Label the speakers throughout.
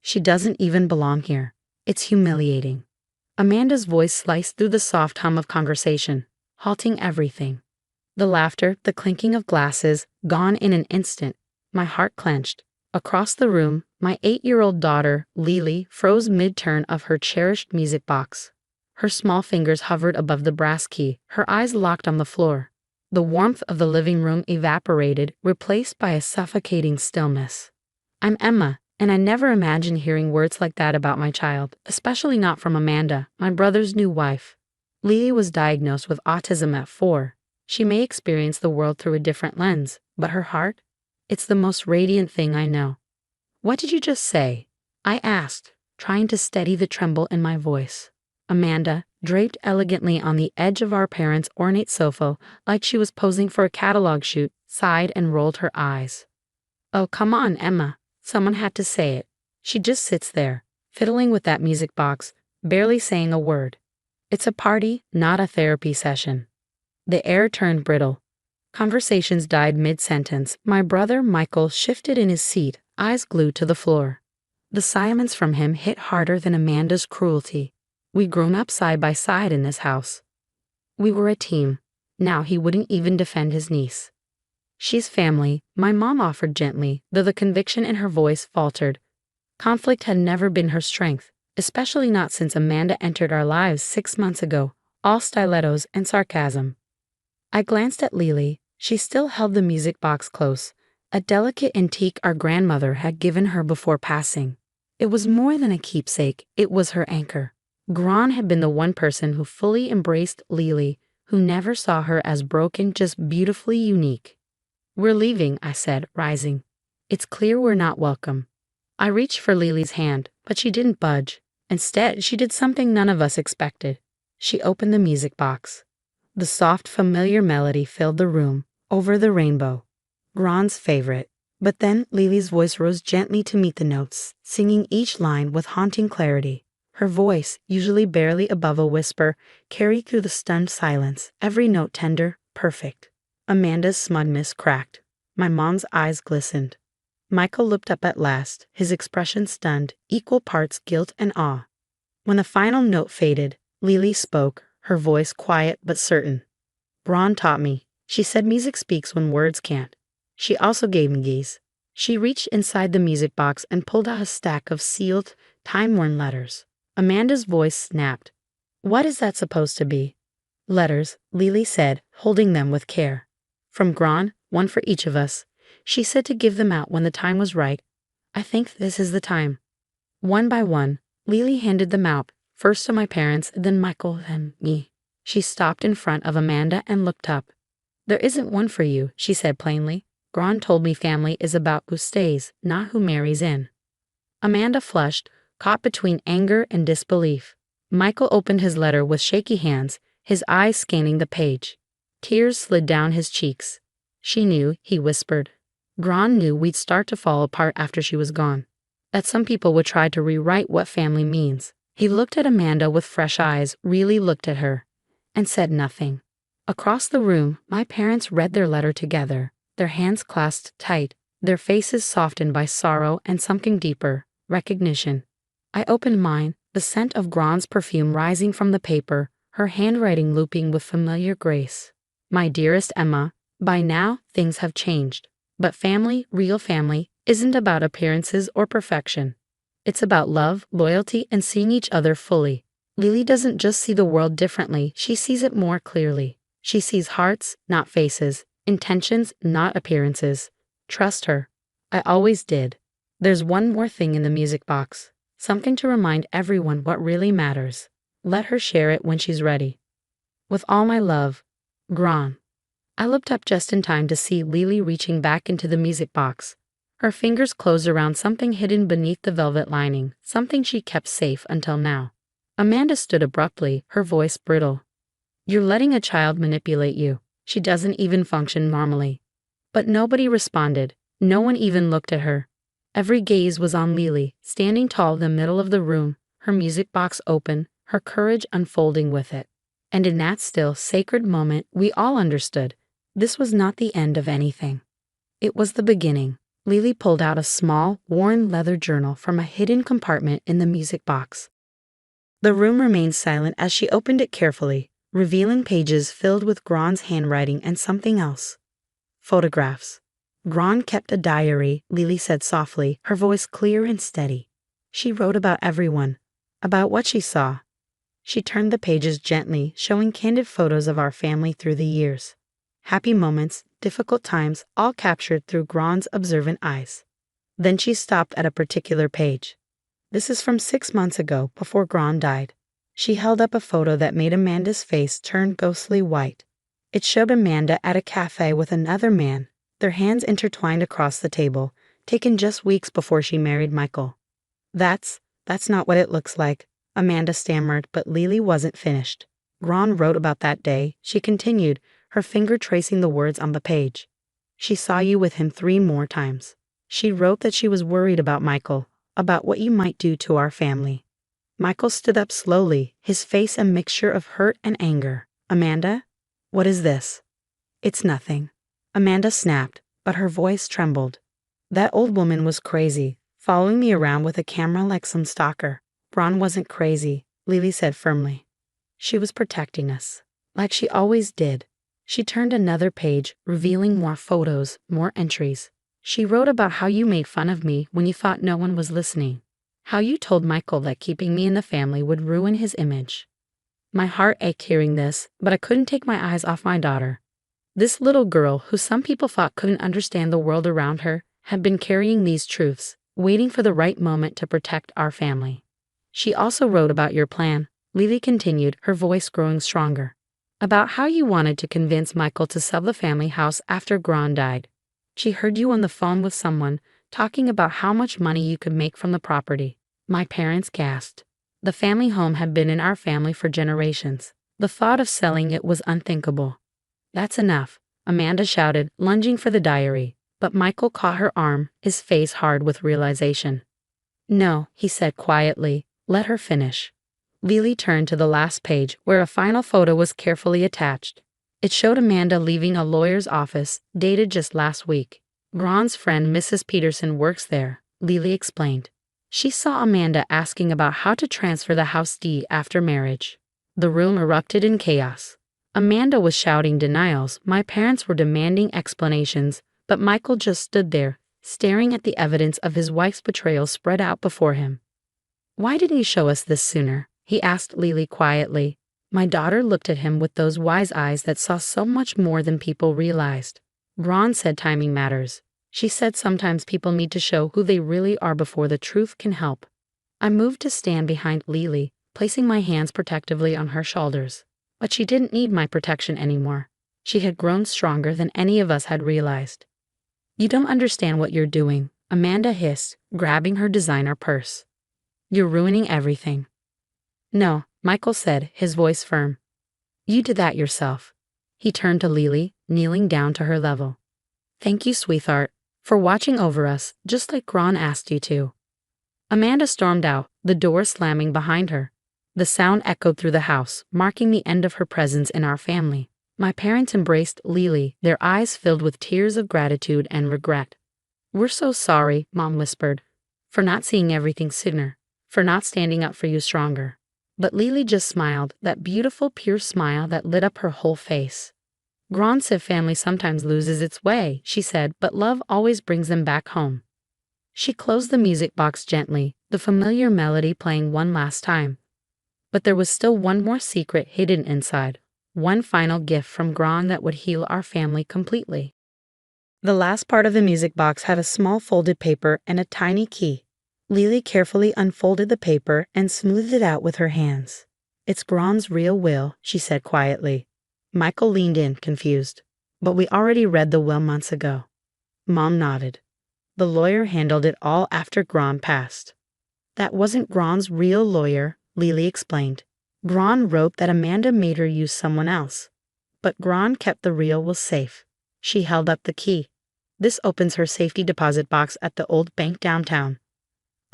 Speaker 1: She doesn't even belong here. It's humiliating. Amanda's voice sliced through the soft hum of conversation, halting everything. The laughter, the clinking of glasses, gone in an instant. My heart clenched. Across the room, my 8-year-old daughter, Lily, froze mid-turn of her cherished music box. Her small fingers hovered above the brass key, her eyes locked on the floor. The warmth of the living room evaporated, replaced by a suffocating stillness. I'm Emma, and I never imagined hearing words like that about my child, especially not from Amanda, my brother's new wife. Lily was diagnosed with autism at 4. She may experience the world through a different lens, but her heart? It's the most radiant thing I know. What did you just say? I asked, trying to steady the tremble in my voice. Amanda, draped elegantly on the edge of our parents' ornate sofa, like she was posing for a catalog shoot, sighed and rolled her eyes. Oh, come on, Emma. Someone had to say it. She just sits there, fiddling with that music box, barely saying a word. It's a party, not a therapy session. The air turned brittle. Conversations died mid-sentence. My brother, Michael, shifted in his seat, eyes glued to the floor. The silence from him hit harder than Amanda's cruelty. We'd grown up side by side in this house. We were a team. Now he wouldn't even defend his niece. She's family, my mom offered gently, though the conviction in her voice faltered. Conflict had never been her strength, especially not since Amanda entered our lives 6 months ago, all stilettos and sarcasm. I glanced at Lily. She still held the music box close, a delicate antique our grandmother had given her before passing. It was more than a keepsake, it was her anchor. Gran had been the one person who fully embraced Lily, who never saw her as broken, just beautifully unique. We're leaving, I said, rising. It's clear we're not welcome. I reached for Lily's hand, but she didn't budge. Instead, she did something none of us expected. She opened the music box. The soft, familiar melody filled the room, Over the Rainbow, Gran's favorite. But then Lily's voice rose gently to meet the notes, singing each line with haunting clarity. Her voice, usually barely above a whisper, carried through the stunned silence, every note tender, perfect. Amanda's smugness cracked. My mom's eyes glistened. Michael looked up at last, his expression stunned, equal parts guilt and awe. When the final note faded, Lily spoke, her voice quiet but certain. Braun taught me. She said music speaks when words can't. She also gave me keys. She reached inside the music box and pulled out a stack of sealed, time-worn letters. Amanda's voice snapped. What is that supposed to be? Letters, Lily said, holding them with care. From Gran, one for each of us. She said to give them out when the time was right. I think this is the time. One by one, Lily handed them out, first to my parents, then Michael, then me. She stopped in front of Amanda and looked up. There isn't one for you, she said plainly. Gran told me family is about who stays, not who marries in. Amanda flushed, caught between anger and disbelief. Michael opened his letter with shaky hands, his eyes scanning the page. Tears slid down his cheeks. She knew, he whispered. Gran knew we'd start to fall apart after she was gone. That some people would try to rewrite what family means. He looked at Amanda with fresh eyes, really looked at her, and said nothing. Across the room, my parents read their letter together, their hands clasped tight, their faces softened by sorrow and something deeper, recognition. I opened mine, the scent of Gran's perfume rising from the paper, her handwriting looping with familiar grace. My dearest Emma, by now things have changed. But family, real family, isn't about appearances or perfection. It's about love, loyalty, and seeing each other fully. Lily doesn't just see the world differently, she sees it more clearly. She sees hearts, not faces, intentions, not appearances. Trust her. I always did. There's one more thing in the music box. Something to remind everyone what really matters. Let her share it when she's ready. With all my love, Gran. I looked up just in time to see Lily reaching back into the music box. Her fingers closed around something hidden beneath the velvet lining, something she kept safe until now. Amanda stood abruptly, her voice brittle. You're letting a child manipulate you. She doesn't even function normally. But nobody responded. No one even looked at her. Every gaze was on Lily, standing tall in the middle of the room, her music box open, her courage unfolding with it. And in that still, sacred moment, we all understood. This was not the end of anything. It was the beginning. Lily pulled out a small, worn leather journal from a hidden compartment in the music box. The room remained silent as she opened it carefully, revealing pages filled with Gron's handwriting and something else. Photographs. Gron kept a diary, Lily said softly, her voice clear and steady. She wrote about everyone, about what she saw. She turned the pages gently, showing candid photos of our family through the years. Happy moments, difficult times, all captured through Gron's observant eyes. Then she stopped at a particular page. This is from 6 months ago, before Gron died. She held up a photo that made Amanda's face turn ghostly white. It showed Amanda at a cafe with another man, their hands intertwined across the table, taken just weeks before she married Michael. That's not what it looks like, Amanda stammered, but Lily wasn't finished. Gron wrote about that day, she continued, her finger tracing the words on the page. She saw you with him 3 more times. She wrote that she was worried about Michael, about what you might do to our family. Michael stood up slowly, his face a mixture of hurt and anger. Amanda? What is this? It's nothing. Amanda snapped, but her voice trembled. That old woman was crazy, following me around with a camera like some stalker. Gron wasn't crazy, Lily said firmly. She was protecting us, like she always did. She turned another page, revealing more photos, more entries. She wrote about how you made fun of me when you thought no one was listening. How you told Michael that keeping me in the family would ruin his image. My heart ached hearing this, but I couldn't take my eyes off my daughter. This little girl, who some people thought couldn't understand the world around her, had been carrying these truths, waiting for the right moment to protect our family. She also wrote about your plan, Lily continued, her voice growing stronger. About how you wanted to convince Michael to sell the family house after Gron died. She heard you on the phone with someone, talking about how much money you could make from the property. My parents gasped. The family home had been in our family for generations. The thought of selling it was unthinkable. That's enough, Amanda shouted, lunging for the diary, but Michael caught her arm, his face hard with realization. No, he said quietly, let her finish. Lily turned to the last page, where a final photo was carefully attached. It showed Amanda leaving a lawyer's office, dated just last week. Gron's friend Mrs. Peterson works there, Lily explained. She saw Amanda asking about how to transfer the house deed after marriage. The room erupted in chaos. Amanda was shouting denials, my parents were demanding explanations, but Michael just stood there, staring at the evidence of his wife's betrayal spread out before him. Why didn't you show us this sooner? He asked Lily quietly. My daughter looked at him with those wise eyes that saw so much more than people realized. Gron said timing matters. She said sometimes people need to show who they really are before the truth can help. I moved to stand behind Lily, placing my hands protectively on her shoulders. But she didn't need my protection anymore. She had grown stronger than any of us had realized. You don't understand what you're doing, Amanda hissed, grabbing her designer purse. You're ruining everything. No, Michael said, his voice firm. You did that yourself. He turned to Lily, kneeling down to her level. Thank you, sweetheart, for watching over us, just like Gron asked you to. Amanda stormed out, the door slamming behind her. The sound echoed through the house, marking the end of her presence in our family. My parents embraced Lily, their eyes filled with tears of gratitude and regret. We're so sorry, Mom whispered, for not seeing everything sooner, for not standing up for you stronger. But Lily just smiled, that beautiful, pure smile that lit up her whole face. Gron said family sometimes loses its way, she said, but love always brings them back home. She closed the music box gently, the familiar melody playing one last time. But there was still one more secret hidden inside, one final gift from Gron that would heal our family completely. The last part of the music box had a small folded paper and a tiny key. Lily carefully unfolded the paper and smoothed it out with her hands. It's Gron's real will, she said quietly. Michael leaned in, confused. But we already read the will months ago. Mom nodded. The lawyer handled it all after Gron passed. That wasn't Gron's real lawyer, Lily explained. Gron wrote that Amanda made her use someone else. But Gron kept the real will safe. She held up the key. This opens her safety deposit box at the old bank downtown.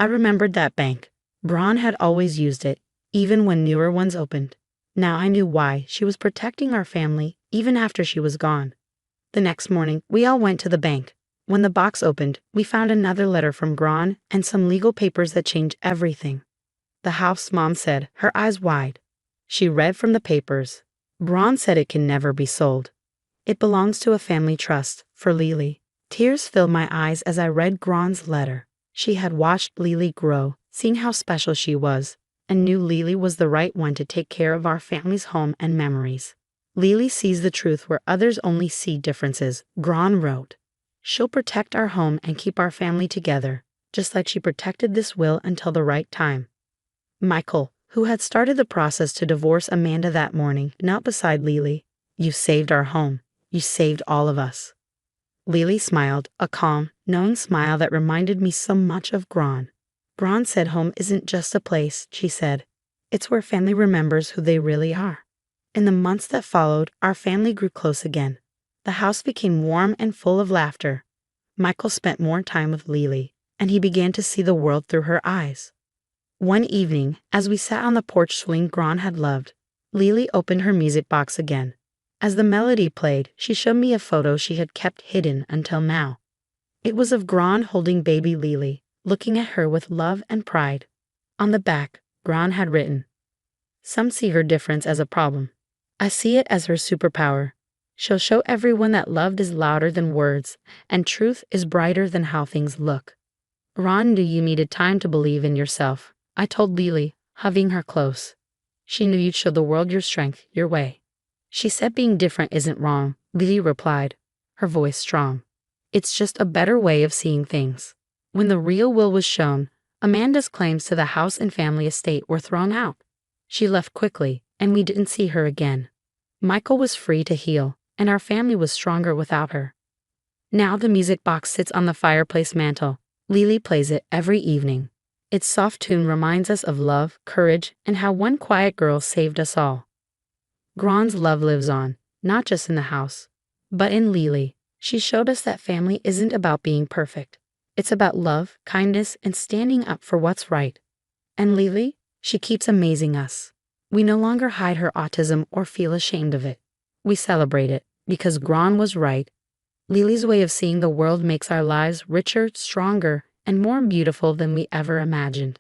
Speaker 1: I remembered that bank. Gron had always used it, even when newer ones opened. Now I knew why. She was protecting our family, even after she was gone. The next morning, we all went to the bank. When the box opened, we found another letter from Gran and some legal papers that changed everything. The house, Mom said, her eyes wide. She read from the papers. Gran said it can never be sold. It belongs to a family trust, for Lily. Tears filled my eyes as I read Gran's letter. She had watched Lily grow, seen how special she was, and knew Lily was the right one to take care of our family's home and memories. Lily sees the truth where others only see differences, Gran wrote. She'll protect our home and keep our family together, just like she protected this will until the right time. Michael, who had started the process to divorce Amanda that morning, knelt beside Lily. You saved our home. You saved all of us. Lily smiled, a calm, knowing smile that reminded me so much of Gran. Gran said home isn't just a place, she said. It's where family remembers who they really are. In the months that followed, our family grew close again. The house became warm and full of laughter. Michael spent more time with Lily, and he began to see the world through her eyes. One evening, as we sat on the porch swing Gran had loved, Lily opened her music box again. As the melody played, she showed me a photo she had kept hidden until now. It was of Gran holding baby Lily, looking at her with love and pride. On the back, Gran had written, "Some see her difference as a problem. I see it as her superpower. She'll show everyone that love is louder than words, and truth is brighter than how things look." Gran knew you needed time to believe in yourself, I told Lily, hugging her close. She knew you'd show the world your strength, your way. She said being different isn't wrong, Lily replied, her voice strong. It's just a better way of seeing things. When the real will was shown, Amanda's claims to the house and family estate were thrown out. She left quickly, and we didn't see her again. Michael was free to heal, and our family was stronger without her. Now the music box sits on the fireplace mantel. Lily plays it every evening. Its soft tune reminds us of love, courage, and how one quiet girl saved us all. Gran's love lives on, not just in the house, but in Lily. She showed us that family isn't about being perfect. It's about love, kindness, and standing up for what's right. And Lily, she keeps amazing us. We no longer hide her autism or feel ashamed of it. We celebrate it, because Gran was right. Lily's way of seeing the world makes our lives richer, stronger, and more beautiful than we ever imagined.